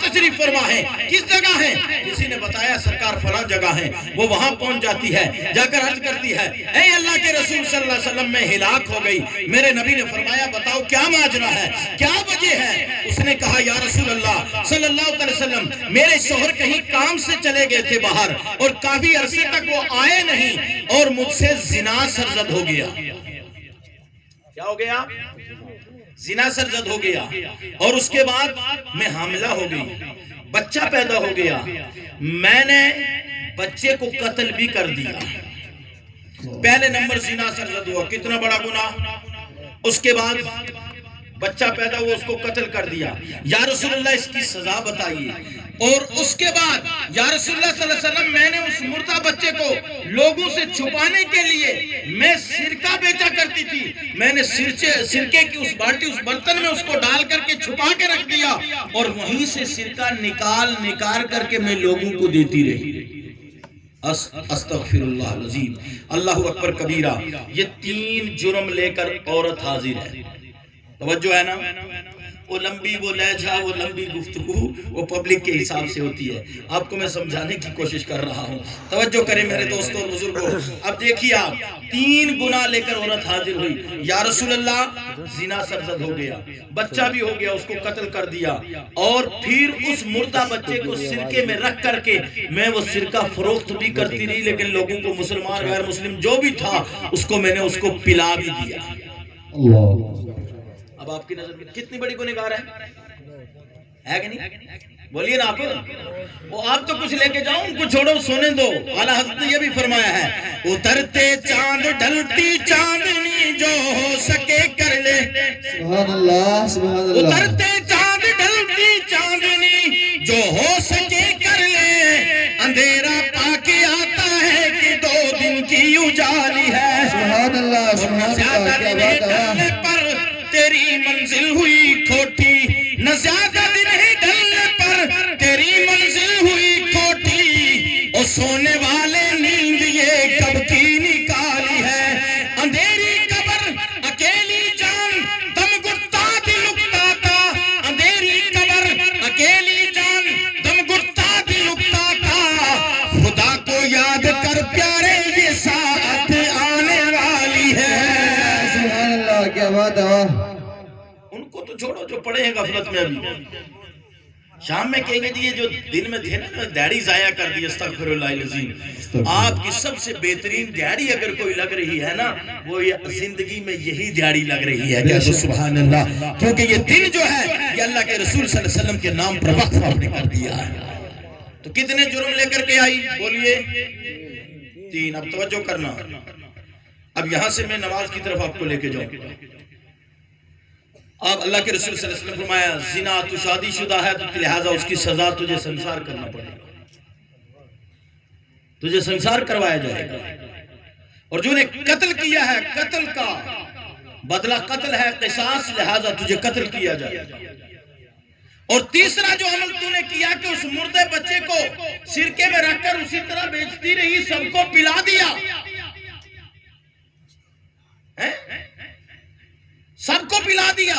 تشریف فرما ہے، کس جگہ ہے؟ کسی نے بتایا سرکار فلاں جگہ ہے۔ وہ وہاں پہنچ جاتی ہے، جا کر عرض کرتی ہے اے اللہ کے رسول صلی اللہ علیہ وسلم میں ہلاک ہو گئی۔ میرے نبی نے فرمایا بتاؤ کیا ماجرا ہے، کیا وجہ ہے؟ اس نے کہا یا رسول اللہ صلی اللہ علیہ وسلم میرے شوہر کہیں کام سے چلے گئے تھے باہر اور کافی عرصے تک وہ آئے نہیں اور مجھ سے زنا سرزد ہو گیا۔ کیا ہو گیا؟ زنا سرزد ہو گیا، اور اس کے بعد میں حاملہ ہو گئی، بچہ پیدا ہو گیا، میں نے بچے کو قتل بھی کر دیا۔ پہلے نمبر زنا سرزد ہوا، کتنا بڑا گناہ۔ اس کے بعد بچہ پیدا ہوا، اس کو قتل کر دیا۔ یا رسول اللہ اس کی سزا بتائیے۔ اور اس کے بعد یا رسول اللہ صلی اللہ علیہ وسلم میں نے اس مردہ بچے کو لوگوں سے چھپانے کے لیے میں سرکہ بیچا کرتی تھی، میں نے سرکے کی اس بالٹی اس برتن میں اس کو ڈال کر کے چھپا کے رکھ دیا، اور وہیں سے سرکہ نکال کر کے میں لوگوں کو دیتی رہی۔ استغفر اللہ العظیم، اللہ اکبر کبیرہ۔ یہ 3 جرم لے کر عورت حاضر ہے۔ توجہ ہے نا؟ وہ لمبی وہ لہجہ وہ لمبی گفتگو وہ پبلک کے حساب سے ہوتی ہے، آپ کو میں سمجھانے کی کوشش کر رہا ہوں، توجہ کریں میرے دوستوں اور بزرگوں۔ اب دیکھیے آپ 3 گناہ لے کر عورت حاضر ہوئی۔ یا رسول اللہ زنا سرزد ہو گیا، بچہ بھی ہو گیا، اس کو قتل کر دیا، اور پھر اس مردہ بچے کو سرکے میں رکھ کر کے میں وہ سرکہ فروخت بھی کرتی رہی، لیکن لوگوں کو مسلمان غیر مسلم جو بھی تھا اس کو میں نے اس کو پلا بھی دیا۔ اللہ، اب آپ کی نظر میں کتنی بڑی گنہگار ہے کہ نہیں؟ بولیے نا آپ۔ وہ آپ تو کچھ لے کے جاؤ، ان کو چھوڑو، سونے دو۔ اعلیٰ حضرت نے یہ بھی فرمایا ہے اترتے چاند ڈھلتی چاندنی جو ہو سکے کر لے۔ سبحان اللہ، سبحان اللہ۔ اترتے چاند ڈھلتی چاندنی جو ہو سکے کر لے، اندھیرا پا کے آتا ہے کہ 2 دن کی اجالی ہے۔ سبحان اللہ، سبحان اللہ، کیا بات ہے۔ تیری منزل ہوئی کھوٹی، نہ زیادہ دن ہی ڈلنے پر تیری منزل ہوئی کھوٹی، اور سونے والے نیند یہ کب کی نکالی ہے۔ اندھیری قبر اکیلی جان دم گھٹتا دل اکتا تھا، اندھیری قبر اکیلی جان دم گھٹتا دل اکتا تھا، خدا کو یاد کر پیارے یہ ساعت آنے والی ہے۔ سبحان اللہ، کیا بات ہے۔ چھوڑو جو پڑے ہیں غفلت میں، ابھی شام میں کہیں گے جی یہ جو دن میں تھے نا دیڑی ضائع کر دی، استغفر اللہ العظیم۔ آپ کی سب سے بہترین دیڑی اگر کوئی لگ رہی ہے نا، وہ یہ زندگی میں یہی دیڑی لگ رہی ہے، کہ سبحان اللہ، کیونکہ یہ دن جو ہے یہ اللہ کے رسول صلی اللہ علیہ وسلم کے نام پر وقف آپ نے کر دیا ہے۔ تو کتنے جرم لے کر کے آئی؟ بولیے 3۔ اب توجہ کرنا، اب یہاں سے میں نماز کی طرف آپ کو لے کے جاؤں۔ آپ اللہ کے رسول صلی اللہ علیہ وسلم فرمایا زنا تو شادی شدہ ہے تو لہٰذا اس کی سزا تجھے سنسار کرنا پڑے گا، تجھے سنسار کروایا جائے گا، اور جو نے قتل کیا ہے قتل کا بدلہ قتل ہے، قصاص، لہٰذا تجھے قتل کیا جائے گا۔ اور تیسرا جو عمل تو نے کیا کہ اس مردے بچے کو سرکے میں رکھ کر اسی طرح بیچتی رہی، سب کو پلا دیا، سب کو پلا دیا،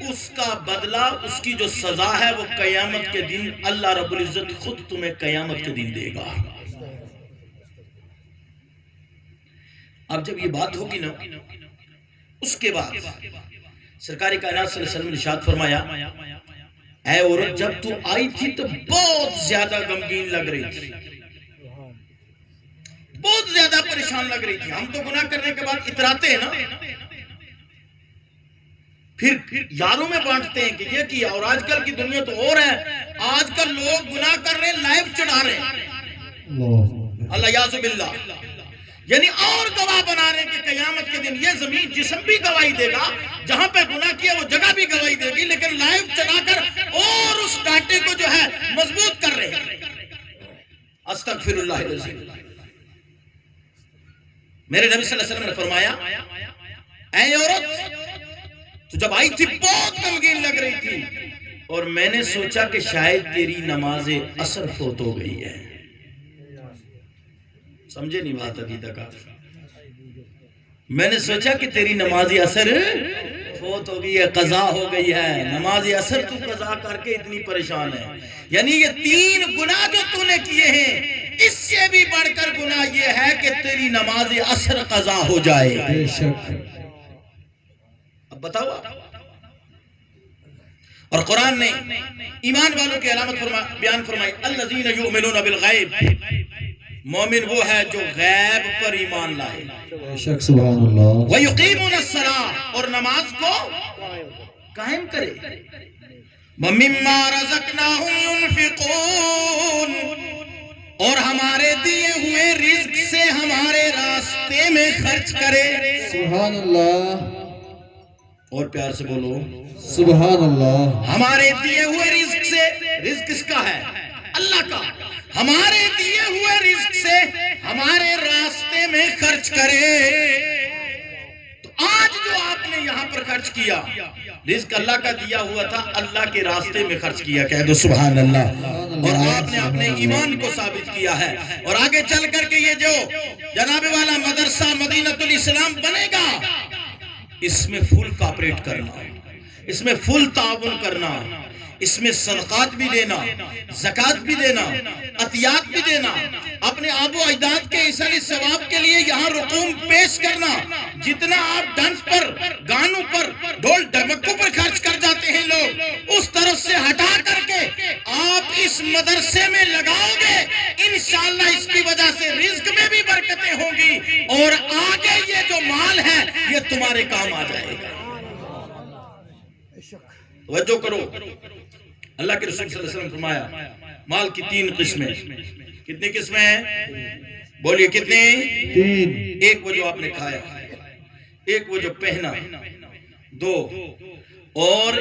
اس کا بدلہ اس کی جو سزا ہے وہ قیامت کے دن اللہ رب العزت خود تمہیں قیامت کے دن دے گا۔ اب جب یہ بات ہوگی نا، اس کے بعد سرکار کائنات صلی اللہ علیہ وسلم نے ارشاد فرمایا اے عورت جب تو آئی تھی تو بہت زیادہ غمگین لگ رہی تھی، بہت زیادہ پریشان لگ رہی تھی۔ ہم تو گناہ کرنے کے بعد اتراتے ہیں نا، پھر یاروں میں بانٹتے ہیں کہ یہ کیا، اور آج کل کی دنیا تو اور ہے، آج کل لوگ گناہ کر رہے ہیں لائیو چڑھا رہے ہیں، اللہ یعوذ باللہ، یعنی اور گواہ بنا رہے ہیں کہ قیامت کے دن یہ زمین جسم بھی گواہی دے گا، جہاں پہ گناہ کیا وہ جگہ بھی گواہی دے گی، لیکن لائیو چڑھا کر اور اس ڈانٹے کو جو ہے مضبوط کر رہے ہیں۔ استغفر اللہ العظیم۔ میرے نبی صلی اللہ علیہ وسلم نے فرمایا اے عورت تو جب آئی تھی بہت غمگین لگ رہی تھی، اور میں نے سوچا کہ شاید تیری نماز عصر فوت ہو گئی ہے۔ سمجھے نہیں بات ابھی تک آپ؟ میں نے سوچا کہ تیری نماز عصر فوت ہو گئی ہے، قضا ہو گئی ہے، نماز عصر تو قضا کر کے اتنی پریشان ہے. یعنی یہ 3 گناہ جو تو نے کیے ہیں، اس سے بھی بڑھ کر گناہ یہ ہے کہ تیری نماز عصر قضا ہو جائے. بے شک. اب بتاؤ. اور قرآن نے ایمان والوں کی علامت بیان فرمائی، الذین یؤمنون بالغیب. مومن وہ ہے جو غیب پر ایمان لائے. بے شک. سبحان اللہ. وَيُقِيمُونَ الصَّلَاةَ، اور نماز کو قائم کرے. وَمِمَّا رَزَقْنَاهُمْ يُنْفِقُونَ، اور ہمارے دیے ہوئے رزق سے ہمارے راستے میں خرچ کرے. سبحان اللہ. اور پیار سے بولو سبحان اللہ. ہمارے دیے ہوئے رزق سے. رزق کس کا ہے؟ اللہ کا. ہمارے دیے ہوئے رزق سے ہمارے راستے میں خرچ کرے. تو آج جو آپ نے یہاں پر خرچ کیا، رزق اللہ کا دیا ہوا تھا، اللہ کے راستے میں خرچ کیا. کہہ دو سبحان اللہ. اور آپ نے اپنے ایمان کو ثابت کیا ہے. اور آگے چل کر کے یہ جو جناب والا مدرسہ مدینہ الاسلام بنے گا، اس میں فل کاپریٹ کرنا، اس میں فل تعاون کرنا، اس میں صدقات بھی دینا، زکوٰۃ بھی دینا، عطیات بھی دینا، اپنے آب و اجداد کے ایصال ثواب کے لیے یہاں رقوم پیش کرنا. جتنا آپ ڈانس پر، گانوں پر، ڈھول ڈھمکوں پر خرچ کر جاتے ہیں لوگ، اس طرف سے ہٹا کر کے آپ اس مدرسے میں لگاؤ گے، انشاءاللہ اس کی وجہ سے رزق میں بھی برکتیں ہوں گی، اور آگے یہ جو مال ہے یہ تمہارے کام آ جائے گا. توجہ کرو. اللہ کے رسول صلی اللہ علیہ وسلم فرمایا مال کی 3 قسمیں. کتنی قسمیں ہیں؟ بولیے کتنی؟ 3. ایک وہ جو آپ نے کھایا، ایک وہ جو پہنا، 2 اور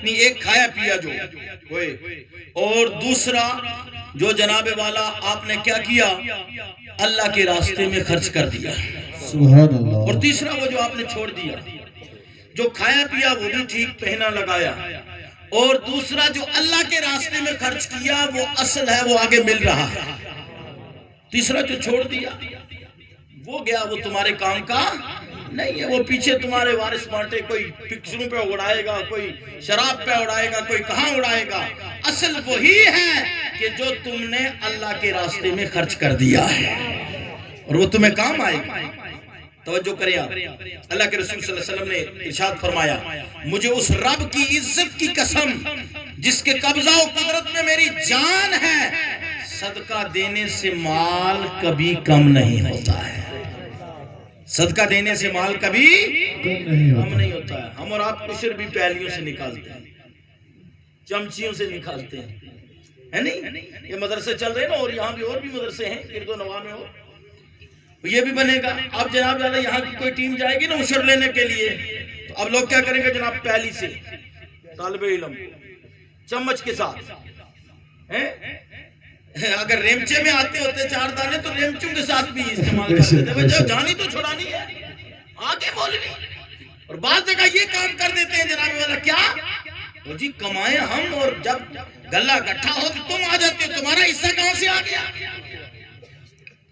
نہیں ایک کھایا پیا جو ہوئے، اور دوسرا جو جناب والا آپ نے کیا کیا؟ اللہ کے راستے میں خرچ کر دیا. سبحان اللہ. اور تیسرا وہ جو آپ نے چھوڑ دیا. جو کھایا پیا وہ بھی ٹھیک، پہنا لگایا، اور دوسرا جو اللہ کے راستے میں خرچ کیا وہ اصل ہے، وہ آگے مل رہا ہے. تیسرا جو چھوڑ دیا وہ گیا، وہ تمہارے کام کا نہیں ہے، وہ پیچھے تمہارے وارث بانٹے، کوئی پکچروں پہ اڑائے گا، کوئی شراب پہ اڑائے گا، کوئی کہاں اڑائے گا. اصل وہی ہے کہ جو تم نے اللہ کے راستے میں خرچ کر دیا ہے، اور وہ تمہیں کام آئے گا. توجہ کریں آپ. اللہ کے رسول صلی اللہ علیہ وسلم نے ارشاد فرمایا، مجھے اس رب کی عزت کی قسم جس کے قبضہ و قدرت میں میری جان ہے، صدقہ دینے سے مال کبھی کم نہیں ہوتا ہے. صدقہ دینے سے مال کبھی کم نہیں ہوتا ہے. ہم اور آپ عشر بھی پیالیوں سے نکالتے ہیں، چمچیوں سے نکالتے ہیں، ہے نہیں؟ یہ مدرسے چل رہے ہیں نا، اور یہاں بھی اور بھی مدرسے ہیں گرد و نواح میں، اور یہ بھی بنے گا. اب جناب والا یہاں کی کوئی ٹیم جائے گی نا عشر لینے کے لیے، تو اب لوگ کیا کریں گے جناب؟ پیالی سے طالب علم چمچ کے ساتھ، اگر ریمچے میں آتے ہوتے 4 دانے تو ریمچوں کے ساتھ بھی استعمال کرتے تھے. بھئی جانی تو چھڑانی ہے، آگے مولوی. اور بعض جگہ یہ کام کر دیتے ہیں جناب والا، کیا وہ جی کمائیں ہم، اور جب گلہ گٹھا ہو تو تم آ جاتے ہو، تمہارا حصہ کہاں سے آ گیا؟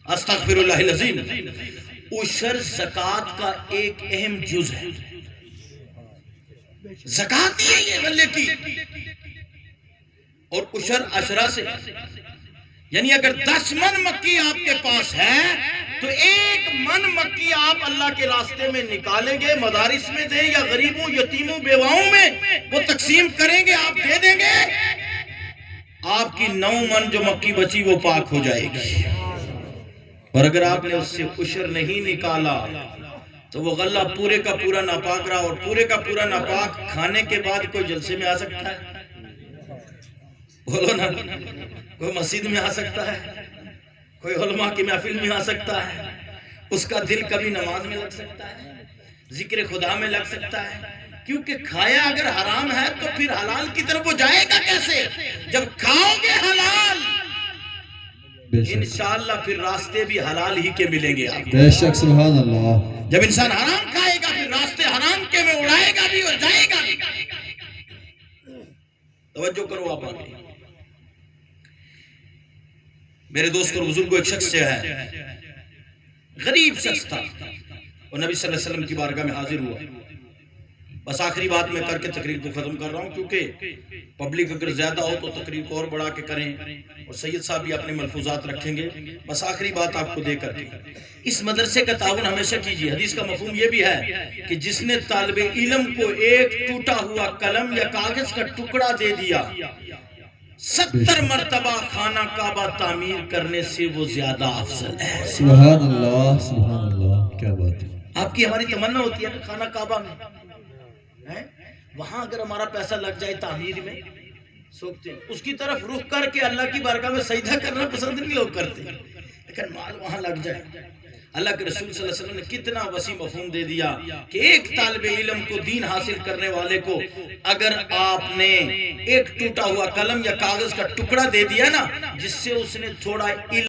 استغفر اللہ العظیم. عشر زکوٰۃ کا ایک اہم جز ہے. زکوٰۃ ہی ہے یہ غلے کی، اور عشر عشرہ سے، یعنی اگر 10 من مکی آپ کے پاس ہے تو 1 من مکی آپ اللہ کے راستے میں نکالیں گے، مدارس میں دیں یا غریبوں یتیموں بیواؤں میں وہ تقسیم کریں گے، آپ دے دیں گے، آپ کی 9 من جو مکی بچی وہ پاک ہو جائے گی. اور اگر آپ نے اس سے عشر نہیں نکالا تو وہ غلہ پورے کا پورا ناپاک رہا، اور پورے کا پورا ناپاک کھانے کے بعد کوئی جلسے میں آ سکتا ہے؟ بولو نا. کوئی مسجد میں آ سکتا ہے، کوئی علماء کی محفل میں آ سکتا ہے، اس کا دل کبھی نماز میں لگ سکتا ہے، ذکر خدا میں لگ سکتا ہے. کیونکہ کھایا اگر حرام ہے تو پھر حلال کی طرف وہ جائے گا کیسے؟ جب کھاؤ گے حلال انشاءاللہ پھر راستے بھی حلال ہی کے ملیں گے آپ. بے شک. سبحان اللہ. جب انسان حرام کھائے گا پھر راستے حرام کے میں اڑائے گا بھی اور جائے گا بھی. توجہ کرو آپ آگے. میرے دوست اور بزرگوں، ایک شخص سے ہے، غریب شخص تھا، وہ نبی صلی اللہ علیہ وسلم کی بارگاہ میں حاضر ہوا. بس آخری بات میں کر کے تقریر کو ختم کر رہا ہوں، کیونکہ پبلک اگر زیادہ ہو تو تقریر کو اور بڑھا کے کریں، اور سید صاحب بھی اپنے ملفوظات رکھیں گے۔ بس آخری بات آپ کو دے کر کے، اس مدرسے کا تعاون ہمیشہ کیجیے۔ حدیث کا مفہوم یہ بھی ہے کہ جس نے طالب علم کو ایک ٹوٹا ہوا قلم یا کاغذ کا ٹکڑا دے دیا، 70 مرتبہ خانہ کعبہ تعمیر کرنے سے وہ زیادہ افضل ہے۔ سبحان اللہ، سبحان اللہ، کیا بات ہے۔ آپ کی ہماری تمنا ہوتی ہے کہ خانہ کعبہ میں وہاں اگر ہمارا پیسہ لگ جائے تعمیر میں، سوچتے ہیں اس کی طرف رخ کر کے اللہ کی بارگاہ میں سجدہ کرنا پسند نہیں لوگ کرتے، لیکن مال وہاں لگ جائے۔ اللہ کے رسول صلی اللہ علیہ وسلم نے کتنا وسیع مفہوم دے دیا کہ ایک طالب علم کو، دین حاصل کرنے والے کو، اگر آپ نے ایک ٹوٹا ہوا قلم یا کاغذ کا ٹکڑا دے دیا نا، جس سے اس نے تھوڑا علم